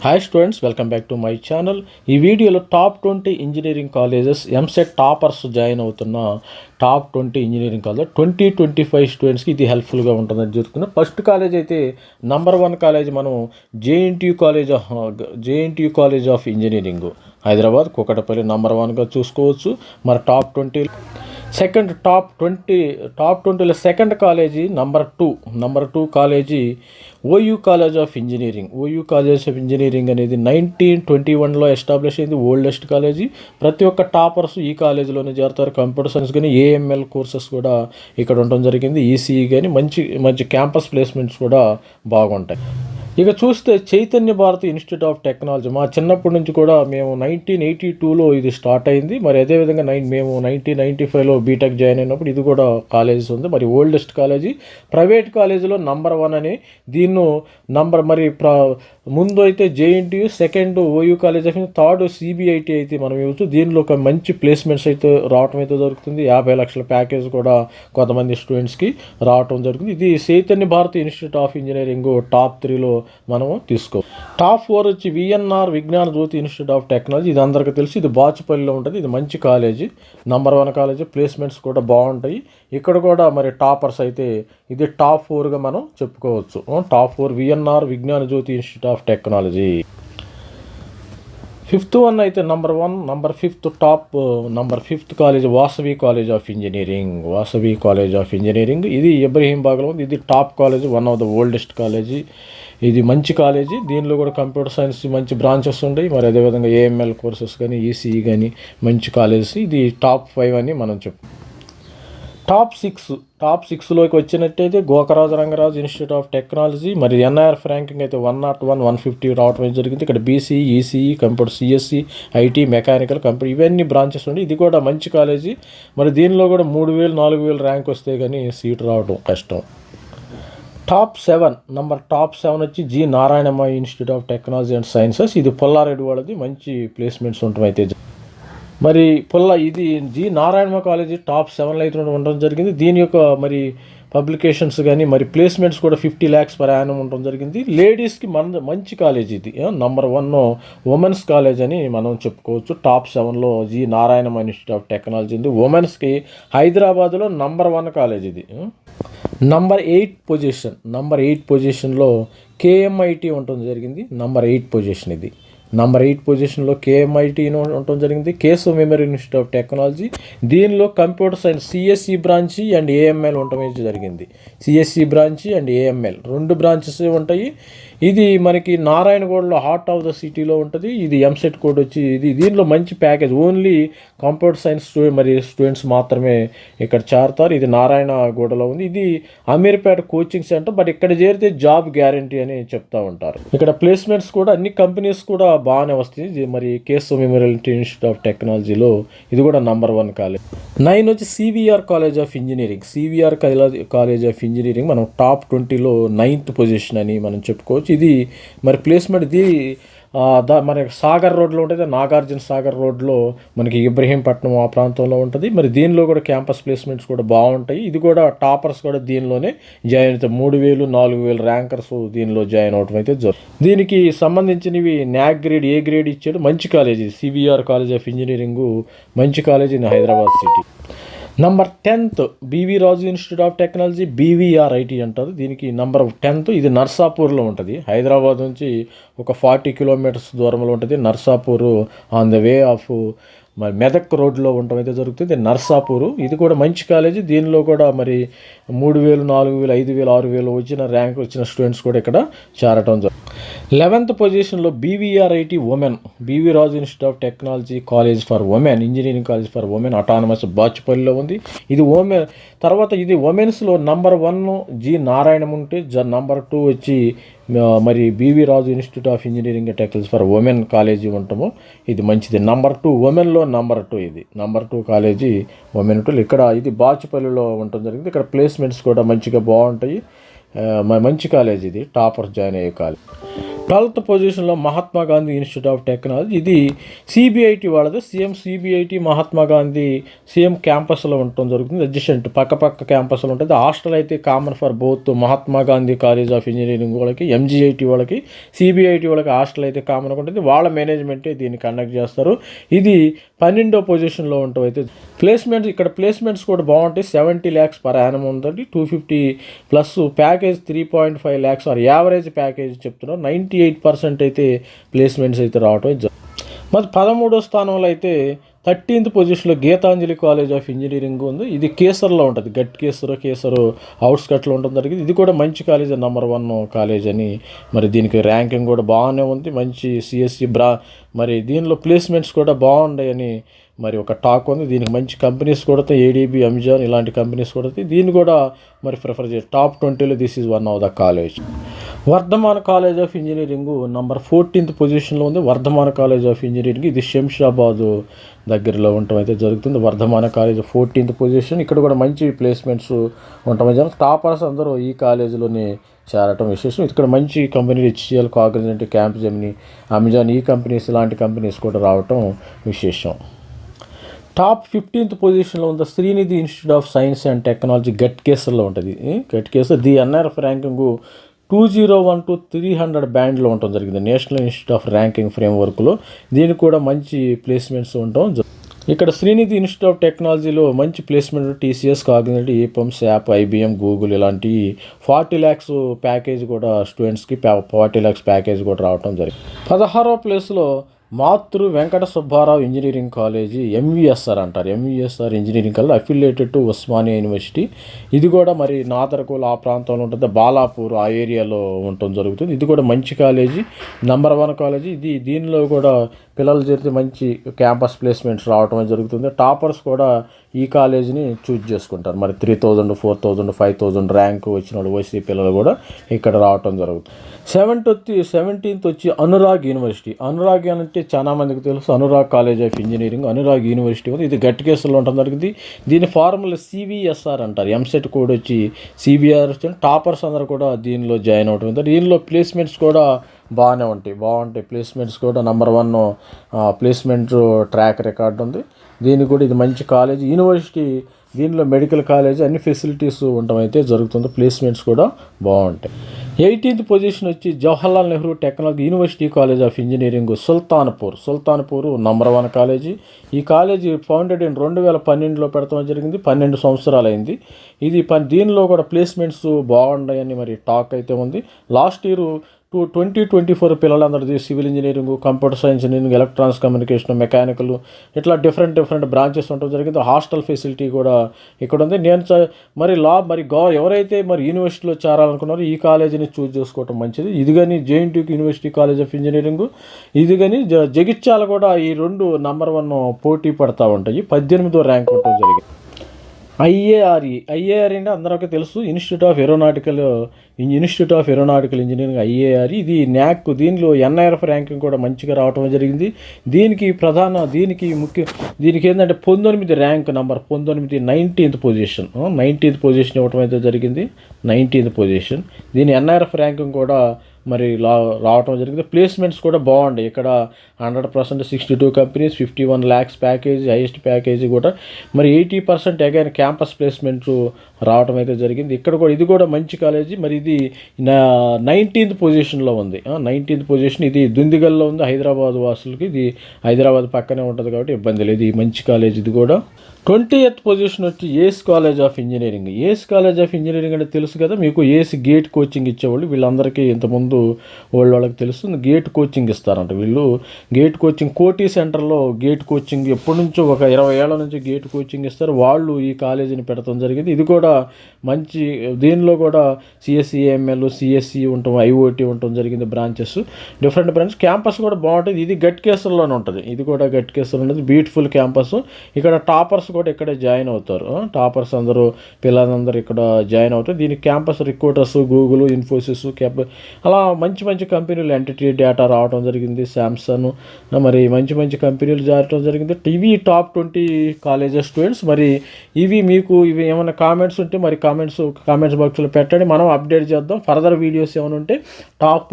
Hi students, welcome back to my channel. ఈ వీడియోలో top 20 engineering colleges EAMCET toppers join అవుతున్న top 20 engineering college 2025 స్టూడెంట్స్కి ఇది హెల్ప్ఫుల్గా ఉంటుందని చెప్తున్నా. ఫస్ట్ కాలేజ్ అయితే నంబర్ 1 కాలేజ్ మనం JNTU college of engineering Hyderabad Kukatpally number 1గా చూసుకోవచ్చు. మరి టాప్ 20లో second college number 2 college OU college of engineering అనేది 1921లో ఎస్టాబ్లిష్ అయింది. Oldest college. ప్రతి ఒక్క టాపర్స్ ఈ కాలేజీలోనే చేరుతారు. కంప్యూటర్ సైన్స్ కానీ ఏఎంఎల్ కోర్సెస్ కూడా ఇక్కడ ఉండడం జరిగింది. ఈసీఈ కానీ మంచి క్యాంపస్ ప్లేస్మెంట్స్ కూడా బాగుంటాయి. ఇక చూస్తే Chaitanya Bharathi institute of technology మా చిన్నప్పటి నుంచి కూడా మేము 1982లో ఇది స్టార్ట్ అయింది. మరి అదేవిధంగా మేము 1995లో బీటెక్ జాయిన్ అయినప్పుడు ఇది కూడా కాలేజెస్ ఉంది. మరి ఓల్డెస్ట్ కాలేజీ, ప్రైవేట్ కాలేజీలో నంబర్ 1 అని దీన్ని ముందు అయితే JNTU, second OU college of, third CBIT అయితే మనం ఇవ్వచ్చు. దీనిలో ఒక మంచి ప్లేస్మెంట్స్ అయితే రావటం అయితే జరుగుతుంది. 50 లక్షల ప్యాకేజ్ కూడా కొంతమంది స్టూడెంట్స్కి రావటం జరుగుతుంది. ఇది Chaitanya Bharathi institute of engineering top 3లో మనము తీసుకో. టాప్ 4 వచ్చి VNR Vignana Jyothi institute of technology. ఇది అందరికీ తెలిసి ఇది బాచుపల్లిలో ఉంటుంది. ఇది మంచి కాలేజీ, నంబర్ 1 కాలేజీ. ప్లేస్మెంట్స్ కూడా బాగుంటాయి. ఇక్కడ కూడా మరి టాపర్స్ అయితే ఇది టాప్ 4గా మనం చెప్పుకోవచ్చు. Top 4 VNR Vignana Jyothi institute of technology. Fifth one అయితే number 5th college Vasavi college of engineering. ఇది ఇబ్రహీంబాగ్లో ఉంది. ఇది top college, one of the oldest college. ఇది మంచి కాలేజీ. దీనిలో కూడా కంప్యూటర్ సైన్స్ మంచి బ్రాంచెస్ ఉంటాయి. మరి అదేవిధంగా ఏఎంఎల్ కోర్సెస్ కానీ ఈసీఈ కానీ మంచి కాలేజెస్. ఇది టాప్ 5 అని మనం చెప్పు. టాప్ 6లోకి వచ్చినట్టయితే Gokaraju Rangaraju institute of technology. మరి ఎన్ఐఆర్ ర్యాంకింగ్ అయితే 101, 150 రావడం జరిగింది. ఇక్కడ BCE, ECE, computer, CSC, IT, mechanical, computer ఇవన్నీ బ్రాంచెస్ ఉండి ఇది కూడా మంచి కాలేజీ. మరి దీనిలో కూడా 3000, 4000 ర్యాంక్ వస్తే కానీ సీటు రావడం కష్టం. టాప్ 7 వచ్చి G Narayanamma institute of technology and sciences. ఇది పుల్లారెడ్డి వాళ్ళది. మంచి ప్లేస్మెంట్స్ ఉంటాం అయితే. మరి ఇది జి నారాయణమ్మ కాలేజీ టాప్ 7లో అయితే ఉండడం జరిగింది. దీని యొక్క మరి పబ్లికేషన్స్ కానీ మరి ప్లేస్మెంట్స్ కూడా 50 lakhs per annum ఉండడం జరిగింది. లేడీస్కి మంచి కాలేజ్ ఇది. నంబర్ 1 ఉమెన్స్ కాలేజ్ అని మనం చెప్పుకోవచ్చు. టాప్ 7లో G Narayanamma institute of technology ఉంది. ఉమెన్స్కి హైదరాబాద్లో నంబర్ 1 కాలేజ్ ఇది. నంబర్ 8 పొజిషన్లో కేఎంఐటి ఉండడం జరిగింది. నంబర్ 8 పొజిషన్ ఇది. నంబర్ 8 పొజిషన్లో కేఎంఐటి ఉండటం జరిగింది. Keshav memory institute of technology. దీనిలో computer science CSC branch and AML ఉండటం జరిగింది. CSC branch and AML 2 branches ఉంటాయి. ఇది మనకి నారాయణగూడలో హార్ట్ ఆఫ్ ద సిటీలో ఉంటుంది. ఇది ఎంసెట్ కోడ్ వచ్చి దీనిలో మంచి package. Only computer science students మాత్రమే ఇక్కడ చేరతారు. ఇది నారాయణగూడలో ఉంది. ఇది అమీర్పేట కోచింగ్ సెంటర్. బట్ ఇక్కడ చేరితే జాబ్ గ్యారంటీ అని చెప్తూ ఉంటారు. ఇక్కడ ప్లేస్మెంట్స్ కూడా అన్ని కంపెనీస్ కూడా బాగానే వస్తాయి. మరి కేశవ్ మెమోరియల్ ఇన్స్టిట్యూట్ ఆఫ్ టెక్నాలజీలో ఇది కూడా నంబర్ 1 కాలేజ్. 9 వచ్చి సివిఆర్ కాలేజ్ ఆఫ్ ఇంజనీరింగ్. మనం టాప్ 20లో 9th పొజిషన్ అని మనం చెప్పుకోవచ్చు. ఇది మరి ప్లేస్మెంట్ మన సాగర్ రోడ్లో ఉంటుంది. నాగార్జున సాగర్ రోడ్లో మనకి ఇబ్రహీంపట్నం ఆ ప్రాంతంలో ఉంటుంది. మరి దీనిలో కూడా క్యాంపస్ ప్లేస్మెంట్స్ కూడా బాగుంటాయి. ఇది కూడా టాపర్స్ కూడా దీనిలోనే జాయిన్ అవుతాయి. 3000, 4000 ర్యాంకర్స్ దీనిలో జాయిన్ అవడం అయితే జరుగుతుంది. దీనికి సంబంధించినవి న్యాక్ గ్రేడ్, ఏ గ్రేడ్ ఇచ్చాడు. మంచి college CVR college of engineering. మంచి college Hyderabad city. Number 10th BV Raju institute of technology, BVRIT అంటారు. దీనికి నంబర్ 10th. ఇది నర్సాపూర్లో ఉంటుంది. హైదరాబాద్ నుంచి ఒక 40 kilometers దూరంలో ఉంటుంది. Narsapur on the way of మరి మెదక్ రోడ్లో ఉండటం అయితే జరుగుతుంది. నర్సాపూరు. ఇది కూడా మంచి కాలేజీ. దీనిలో కూడా మరి 3000, 4000, 5000, 6000 ర్యాంక్ వచ్చిన స్టూడెంట్స్ కూడా ఇక్కడ చేరటం జరుగుతుంది. 11th పొజిషన్లో BVRIT women, BV Raju institute of technology college for women, engineering college for women, autonomous బాచుపల్లిలో ఉంది. ఇది తర్వాత ఇది ఉమెన్స్లో నంబర్ 1 జి నారాయణం ఉంటే నంబర్ 2 వచ్చి మరి BV Raju institute of engineering technology for women college ఉంటాము. ఇది మంచిది. నంబర్ 2 ఉమెన్లో నంబర్ 2 ఇది. Number 2 college women 2. ఇక్కడ ఇది బాచుపల్లిలో ఉండటం జరిగింది. ఇక్కడ ప్లేస్మెంట్స్ కూడా మంచిగా బాగుంటాయి. మంచి కాలేజ్ ఇది. టాపర్స్ జాయిన్ అయ్యే కాలేజ్. 12th పొజిషన్లో Mahatma Gandhi institute of technology. ఇది సిబిఐటి వాళ్ళది. Same CBIT Mahatma Gandhi same క్యాంపస్లో ఉండటం జరుగుతుంది. అడ్జసెంట్ పక్క క్యాంపస్లో ఉంటుంది. హాస్టల్ అయితే common for both Mahatma Gandhi college of engineering వాళ్ళకి, ఎంజిఐటి వాళ్ళకి, సిబిఐటి వాళ్ళకి హాస్టల్ అయితే కామన్గా ఉంటుంది. వాళ్ళ మేనేజ్మెంటే దీన్ని కండక్ట్ చేస్తారు. ఇది 12వ పొజిషన్లో ఉండటం అయితే ప్లేస్మెంట్స్ కూడా బాగుంటాయి. 70 lakhs per annum ఉందండి. 250+ package 3.5 lakhs or average package చెప్తున్నారు. 98% అయితే ప్లేస్మెంట్స్ అయితే రావటం. మరి 13వ స్థానంలో అయితే 13th పొజిషన్లో గీతాంజలి కాలేజ్ ఆఫ్ ఇంజనీరింగ్ ఉంది. ఇది కేసర్లో ఉంటుంది. కేసరు అవుట్స్కట్లో ఉండడం జరిగింది. ఇది కూడా మంచి కాలేజ్, నెంబర్ 1 కాలేజ్ అని. మరి దీనికి ర్యాంకింగ్ కూడా బాగానే ఉంది. మంచి సిఎస్సి మరి దీనిలో ప్లేస్మెంట్స్ కూడా బాగున్నాయని మరి ఒక టాక్ ఉంది. దీనికి మంచి కంపెనీస్ కూడా ఏడీబీ, అమెజాన్ ఇలాంటి కంపెనీస్ కూడా దీన్ని కూడా మరి ప్రిఫర్ చేయాలి. టాప్ 20లో this is one of the college. Vardhaman college of engineering number 14th పొజిషన్లో ఉంది. వర్ధమాన కాలేజ్ ఆఫ్ ఇంజనీరింగ్ ఇది శంషాబాద్ దగ్గరలో ఉండటం అయితే జరుగుతుంది. వర్ధమాన కాలేజ్ 14th పొజిషన్. ఇక్కడ కూడా మంచి ప్లేస్మెంట్స్ ఉండటం జరిగింది. టాపర్స్ అందరూ ఈ కాలేజీలోనే చేరటం విశేషం. ఇక్కడ మంచి కంపెనీలు హెచ్సిఎల్, కాగ్నిజెంట్, క్యాంప్జెమిని, అమెజాన్ ఈ కంపెనీస్ ఇలాంటి కంపెనీస్ కూడా రావటం విశేషం. టాప్ 15th పొజిషన్లో ఉన్న Sreenidhi institute of science and technology గట్కేసర్లో ఉంటుంది. Ghatkesar the NRF ranking 2001 to 300 బ్యాండ్లో ఉండటం జరిగింది. నేషనల్ ఇన్స్టిట్యూట్ ఆఫ్ ర్యాంకింగ్ ఫ్రేమ్వర్క్లో దీనికి కూడా మంచి ప్లేస్మెంట్స్ ఉండటం. ఇక్కడ శ్రీనిధి ఇన్స్టిట్యూట్ ఆఫ్ టెక్నాలజీలో మంచి placement TCS, Cognizant, EPAM, SAP, IBM, Google ఇలాంటి 40 lakhs ప్యాకేజ్ కూడా స్టూడెంట్స్కి 40 lakhs ప్యాకేజ్ కూడా రావటం జరిగింది. 16వ ప్లేస్లో Matru Venkata Subbarao engineering college, MVSR అంటారు. MVSR engineering college affiliated to Osmania university. ఇది కూడా మరి నాదర్కోల్ ఆ ప్రాంతంలో ఉంటుంది. బాలాపూర్ ఆ ఏరియాలో ఉండటం జరుగుతుంది. ఇది కూడా మంచి కాలేజీ, నెంబర్ 1 కాలేజీ. దీనిలో కూడా పిల్లలు చేరితే మంచి క్యాంపస్ ప్లేస్మెంట్స్ రావటం జరుగుతుంది. టాపర్స్ కూడా ఈ కాలేజీని చూజ్ చేసుకుంటారు. మరి 3000, 4000, 5000 ర్యాంక్ వచ్చిన వాళ్ళు ఓసీ పిల్లలు కూడా ఇక్కడ రావటం జరుగుతుంది. 17th వచ్చి అనురాగ్ యూనివర్సిటీ. అనురాగ్ అంటే చాలా మందికి తెలుసు. Anurag college of engineering, Anurag university ఉంది. ఇది గట్కేసర్లో ఉండటం జరిగింది. దీని ఫార్ములా సివిఎస్ఆర్ అంటారు. ఎంసెట్ కోడ్ వచ్చి సిబిఆర్. టాపర్స్ అందరూ కూడా దీనిలో జాయిన్ అవటం. దీనిలో ప్లేస్మెంట్స్ కూడా బాగుంటాయి ప్లేస్మెంట్స్ కూడా. నెంబర్ 1 ప్లేస్మెంట్ ట్రాక్ రికార్డు ఉంది. దీనికి కూడా ఇది మంచి కాలేజ్, యూనివర్సిటీ. దీనిలో మెడికల్ కాలేజ్ అన్ని ఫెసిలిటీస్ ఉండటం అయితే జరుగుతుంది. ప్లేస్మెంట్స్ కూడా బాగుంటాయి. 18th పొజిషన్ వచ్చి Jawaharlal Nehru technology university college of engineering Sultanpur number 1 college. ఈ కాలేజీ ఫౌండెడ్ ఇన్ 2012లో పెడతాం జరిగింది. 12 సంవత్సరాలు అయింది. ఇది దీనిలో కూడా ప్లేస్మెంట్స్ బాగున్నాయని మరి టాక్ అయితే ఉంది. లాస్ట్ ఇయర్ 2024 పిల్లలందరిది civil engineering, computer science engineering, electronics communication, mechanical ఇట్లా డిఫరెంట్ బ్రాంచెస్ ఉండటం జరిగింది. హాస్టల్ ఫెసిలిటీ కూడా ఇక్కడ ఉంది. ఎవరైతే మరి యూనివర్సిటీలో చేరాలనుకున్నారో ఈ కాలేజీని చూజ్ చేసుకోవటం మంచిది. ఇది కానీ JNTU university college of engineering, ఇది కానీ జగిత్యాల కూడా ఈ 2 నెంబర్ 1 పోటీ పడతా ఉంటాయి. 18వ ర్యాంక్ ఉండటం జరిగింది. ఐఏఆర్ఈ అంటే అందరికీ తెలుసు. Institute of aeronautical engineering IARE. ఇది న్యాక్. దీనిలో ఎన్ఐఆర్ఎఫ్ ర్యాంకింగ్ కూడా మంచిగా రావటం జరిగింది. దీనికి ఏంటంటే 19 ర్యాంక్, నెంబర్ 19, 19th పొజిషన్ ఇవ్వటం అయితే జరిగింది. 19th position. దీని ఎన్ఐఆర్ఎఫ్ ర్యాంకింగ్ కూడా మరి రావటం జరిగింది. ప్లేస్మెంట్స్ కూడా బాగుంటాయి. ఇక్కడ 100% 62 companies, 51 lakhs package, highest package కూడా. మరి 80% అగైన్ క్యాంపస్ ప్లేస్మెంట్స్ రావటం అయితే జరిగింది. ఇక్కడ కూడా ఇది కూడా మంచి కాలేజీ. మరి ఇది 19th పొజిషన్లో ఉంది. 19th position. ఇది దుందిగల్లో ఉంది. హైదరాబాద్ వాసులకి ఇది హైదరాబాద్ పక్కనే ఉంటుంది కాబట్టి ఇబ్బంది లేదు. ఇది మంచి కాలేజ్. ఇది కూడా 20th పొజిషన్ వచ్చి ACE college of engineering. ACE college of engineering అంటే తెలుసు కదా మీకు. ఏస్ గేట్ కోచింగ్ ఇచ్చేవాళ్ళు. వీళ్ళందరికీ ఇంతకుముందు వాళ్ళకి తెలుసు. గేట్ కోచింగ్ ఇస్తారంట వీళ్ళు. గేట్ కోచింగ్ కోటి సెంటర్లో గేట్ కోచింగ్ ఎప్పటి నుంచో ఒక 20 ఏళ్ల నుంచి గేట్ కోచింగ్ ఇస్తారు. వాళ్ళు ఈ కాలేజీని పెడతాం జరిగింది. ఇది కూడా మంచి. దీనిలో కూడా సిఎస్సి, ఏఎంఎల్, సిఎస్సి ఉండటం, ఐఓటీ ఉండటం జరిగింది. Branches different branches. క్యాంపస్ కూడా బాగుంటుంది. ఇది గట్కేసర్లోనే ఉంటుంది. ఇది కూడా గట్కేసర్లో ఉంటుంది. Beautiful campus. ఇక్కడ టాపర్స్ కూడా ఇక్కడే జాయిన్ అవుతారు. టాపర్స్ అందరూ పిల్లలందరూ ఇక్కడ జాయిన్ అవుతారు. దీనికి క్యాంపస్ రిక్రూటర్స్ గూగుల్, ఇన్ఫోసిస్, అలా మంచి మంచి కంపెనీలు, ఎంటిటీ డేటా రావడం జరిగింది, శాంసంగ్, మరి మంచి మంచి కంపెనీలు జారటం జరిగింది. ఇవి టాప్ 20 కాలేజెస్ స్టూడెంట్స్. మరి ఇవి ఏమైనా కామెంట్స్ ఉంటే మరి కామెంట్స్ బాక్స్లో పెట్టండి, మనం అప్డేట్ చేద్దాం. ఫర్దర్ వీడియోస్ ఏమైనా ఉంటే టాప్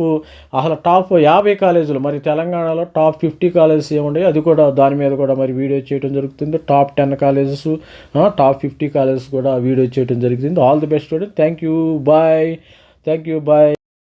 50 కాలేజీలు, మరి తెలంగాణలో టాప్ 50 కాలేజెస్ ఏముండే అది కూడా దాని మీద కూడా మరి వీడియో చేయడం జరుగుతుంది. టాప్ 10 కాలేజెస్, టాప్ 50 కాలేజెస్ కూడా వీడియో చేయడం జరుగుతుంది. All the best student. Thank you, bye.